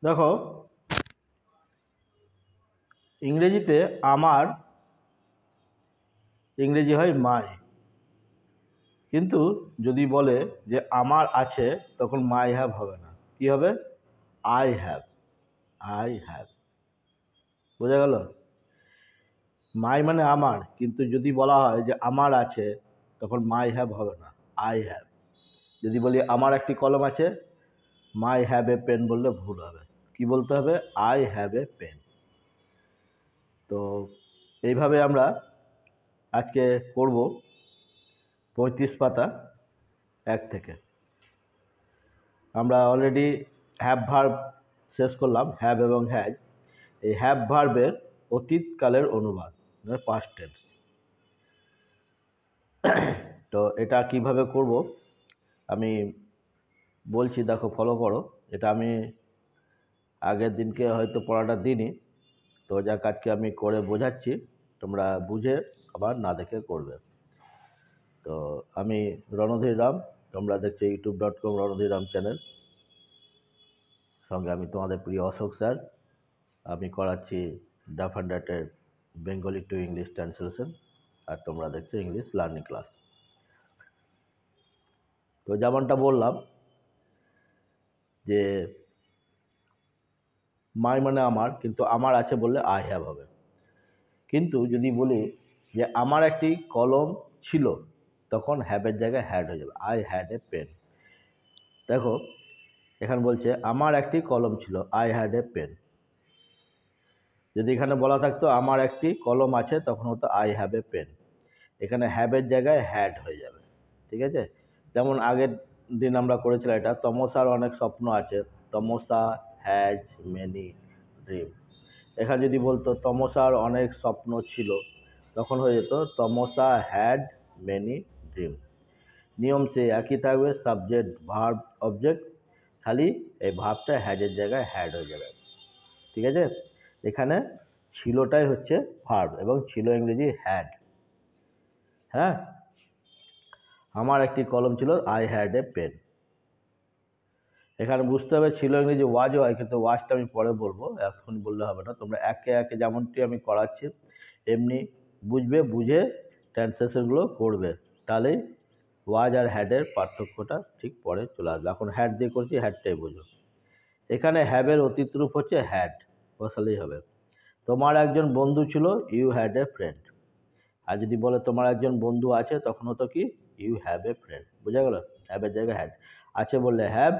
দেখো, ইংরেজিতে আমার ইংরেজি হয় মাই, কিন্তু যদি বলে যে আমার আছে তখন মাই হ্যাভ হবে না, কি হবে? I have. আই হ্যাভ, বোঝা গেল? মাই মানে আমার, কিন্তু যদি বলা হয় যে আমার আছে তখন মাই হ্যাভ হবে না, আই হ্যাভ। যদি বলি আমার একটি কলম আছে, মাই হ্যাভ এ পেন বললে ভুল হবে, কি বলতে হবে? I have a pen. তো এইভাবে আমরা আজকে করব 35 পাতা 1 থেকে। আমরা অলরেডি হ্যাভ ভার্ব শেষ করলাম, হ্যাভ এবং হ্যাজ। এই হ্যাভ ভার্বের অতীতকালের অনুবাদ, মানে পাস্ট টেন্স। তো এটা কিভাবে করব আমি বলছি, দেখো ফলো করো। এটা আমি আগের দিনকে হয়তো পড়াটা দিইনি, তো যা কাজকে আমি করে বোঝাচ্ছি, তোমরা বুঝে আবার না দেখে করবে। তো আমি রণধীর রাম, তোমরা দেখছো youtube.com রণধীর রাম চ্যানেল। সঙ্গে আমি তোমাদের প্রিয় অশোক স্যার। আমি করাচ্ছি ডাফ অ্যান্ড ডাটের বেঙ্গলি টু ইংলিশ ট্রান্সলেশন, আর তোমরা দেখছো ইংলিশ লার্নিং ক্লাস। তো যেমনটা বললাম যে মাই মানে আমার, কিন্তু আমার আছে বললে আই হ্যাভ হবে। কিন্তু যদি বলি যে আমার একটি কলম ছিল, তখন হ্যাভের জায়গায় হ্যাড হয়ে যাবে, আই হ্যাড এ পেন। দেখো এখানে বলছে আমার একটি কলম ছিল, আই হ্যাড এ পেন। যদি এখানে বলা থাকতো আমার একটি কলম আছে, তখন হতো আই হ্যাভ এ পেন। এখানে হ্যাভের জায়গায় হ্যাড হয়ে যাবে, ঠিক আছে? যেমন আগের দিন আমরা করেছিলাম এটা, তমসার অনেক স্বপ্ন আছে, তমসা হ্যাজ মেনি ড্রিম। এখানে যদি বলতো তমসার অনেক স্বপ্ন ছিল, তখন হয়ে যেত তমসা হ্যাড মেনি ড্রিম। নিয়ম সে একই থাকবে, সাবজেক্ট ভার্ব অবজেক্ট, খালি এই ভার্বটা হ্যাজের জায়গায় হ্যাড হয়ে যাবে, ঠিক আছে? এখানে ছিলটাই হচ্ছে ভার্ব, এবং ছিল ইংরেজি হ্যাড। হ্যাঁ, আমার একটি কলম ছিল, আই হ্যাড এ পেন। এখানে বুঝতে হবে ছিল ইংরেজি ওয়াজও হয়, কিন্তু ওয়াজটা আমি পরে বলবো, এখন বললে হবে না। তোমরা একে একে যেমনটি আমি করাচ্ছি এমনি বুঝবে, বুঝে ট্রান্সলেশনগুলো করবে, তাহলেই ওয়াজ আর হ্যাডের পার্থক্যটা ঠিক পরে চলে আসবে। এখন হ্যাড দিয়ে করছি, হ্যাডটাই বুঝো। এখানে হ্যাভের অতীত রূপ হচ্ছে হ্যাড, বসালেই হবে। তোমার একজন বন্ধু ছিল, ইউ হ্যাড এ ফ্রেন্ড। আর যদি বলে তোমার একজন বন্ধু আছে, তখন হতো কি? You have a friend. বোঝা গেল? হ্যাভের জায়গায় হ্যাড, আছে বললে হ্যাভ,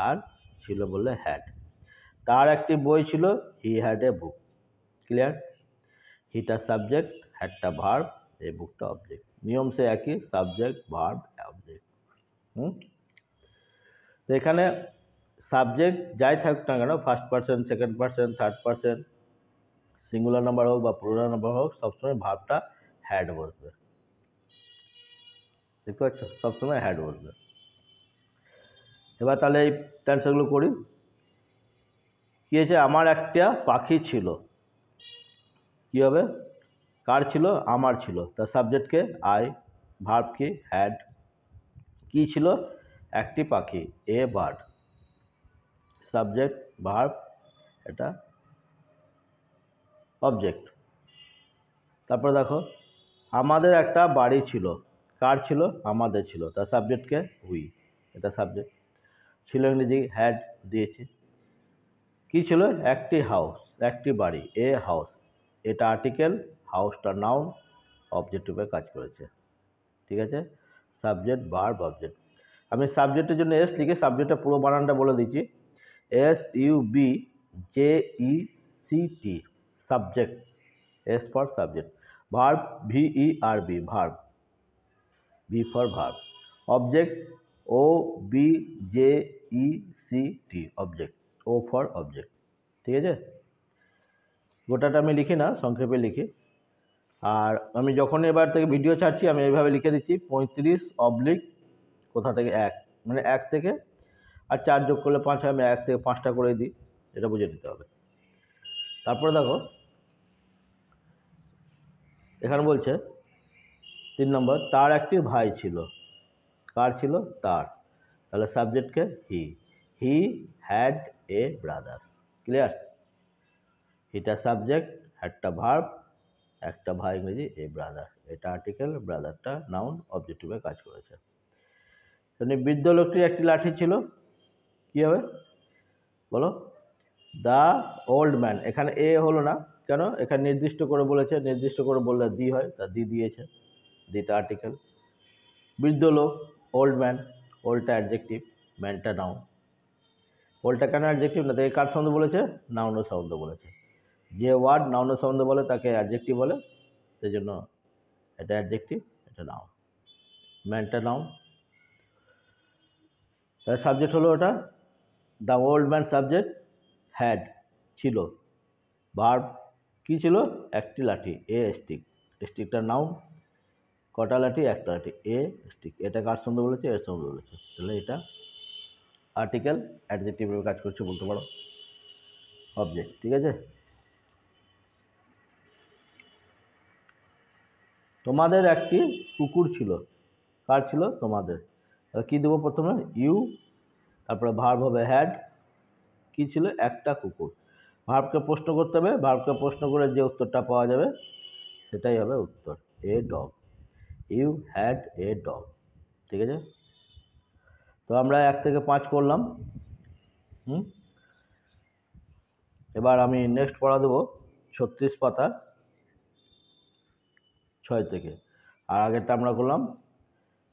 আর ছিল বললে হ্যাড। তার একটি বই ছিল, he had a book. Clear? হিটা সাবজেক্ট, হ্যাডটা ভার্ব, এই বুকটা অবজেক্ট। নিয়ম সে একই, সাবজেক্ট ভার্ব অবজেক্ট। তো এখানে সাবজেক্ট যাই থাকুক না কেন, first person, second person, third person, singular number হোক বা প্লুরাল নাম্বার হোক, সবসময় ভার্বটা হ্যাড বসবে। দেখতে পাচ্ছ? সবসময় হ্যাড বসবে। এবার তাহলে এই টেন্সগুলো করি। কি হয়েছে? আমার একটা পাখি ছিল, কি হবে? কার ছিল? আমার ছিল। তার সাবজেক্টকে আই, ভার্ব কি? হ্যাড। কি ছিল? একটি পাখি, এ বার্ড। সাবজেক্ট ভার্ব, এটা অবজেক্ট। তারপরে দেখো আমাদের একটা বাড়ি ছিল, কার ছিল? আমাদের ছিল। তার সাবজেক্টকে উই, এটা সাবজেক্ট। ছিল ইংরেজি হ্যাড দিয়েছি। কি ছিল? একটি হাউস, একটি বাড়ি, এ হাউস। এটা আর্টিকেল, হাউসটা নাউন, অবজেক্ট রূপে কাজ করেছে, ঠিক আছে? Subject verb object. আমি সাবজেক্টের জন্য এস লিখে সাবজেক্টের পুরো বানানটা বলে দিচ্ছি, SUBJECT, subject, S for subject. Verb, VERB, verb, V for verb. Object, OBJECT, object, O for object, ঠিক আছে? গোটাটা আমি লিখি না, সংক্ষেপে লিখি। আর আমি যখন এবার থেকে ভিডিও ছাড়ছি, আমি এইভাবে লিখে দিচ্ছি 35 কোথা থেকে 1, মানে 1 থেকে, আর 4 যোগ করলে 5 হয়, আমি 1 থেকে 5টা করে দিই, এটা বুঝে নিতে হবে। তারপরে দেখো এখানে বলছে 3 নম্বর, তার একটি ভাই ছিল। কার ছিল? তার। তাহলে সাবজেক্টকে he, he had a brother. Clear? এটা সাবজেক্ট, একটা ভার্ব, একটা ভাই ইংরেজি এ ব্রাদার, এটা আর্টিকেল, ব্রাদারটা নাউন, অবজেক্টিভে কাজ করেছে। বৃদ্ধ লোকটির একটি লাঠি ছিল, কি হবে বলো? দ্য ওল্ড ম্যান, এখানে এ হলো না কেন? এখানে নির্দিষ্ট করে বলেছে, নির্দিষ্ট করে বললে দি হয়, তা দি দিয়েছে, দিটা আর্টিকেল। বৃদ্ধ লোক, ওল্ড ম্যান, ওল্ডটা অ্যাডজেক্টিভ, ম্যানটা নাউন। ওল্ডটা কেন অ্যাডজেক্টিভ না? তাকে কার সম্বন্ধে বলেছে? নাউনের সম্বন্ধে বলেছে। যে ওয়ার্ড নাউনের সম্বন্ধে বলে তাকে অ্যাডজেক্টিভ বলে, সেই জন্য এটা অ্যাডজেক্টিভ, এটা নাউন। ম্যানটা নাউন। তার সাবজেক্ট হলো ওটা, the old man subject, had ছিল, ভার্ব কি ছিল? একটি লাঠি, এ স্টিক, স্টিকটা নাউন, কটা লাঠি? একটা লাঠি, এ স্টিক, এটা কার সম্বন্ধে বলেছে? এর সম্বন্ধে বলেছে, তাহলে এটা আর্টিকেল, অ্যাডজেক্টিভের কাজ করছে বলতে পারো, অবজেক্ট। ঠিক আছে? তোমাদের একটি কুকুর ছিল, কার ছিল? তোমাদের। তাহলে কি দেবো প্রথমে? ইউ, তারপরে ভার্ব হবে হ্যাড, কি ছিল? একটা কুকুর। ভার্বকে প্রশ্ন করতে হবে, ভার্বকে প্রশ্ন করে যে উত্তরটা পাওয়া যাবে সেটাই হবে উত্তর, a dog. You had a dog. ঠিক আছে? তো আমরা 1 থেকে 5 করলাম। এবার আমি নেক্সট পড়া দেবো 36 পাতা 6 থেকে, আর আগেরটা আমরা করলাম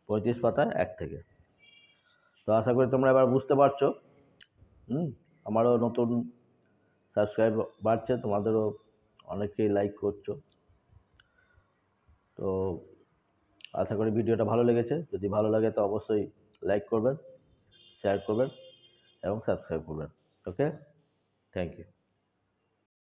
35 পাতা 1 থেকে। তো আশা করি তোমরা এবার বুঝতে পারছো। আমারও নতুন সাবস্ক্রাইব বাড়ছে, তোমাদেরও অনেকেই লাইক করছো। তো আশা করি ভিডিওটা ভালো লেগেছে। যদি ভালো লাগে তো অবশ্যই লাইক করবেন, শেয়ার করবেন এবং সাবস্ক্রাইব করবেন। ওকে, থ্যাংক ইউ।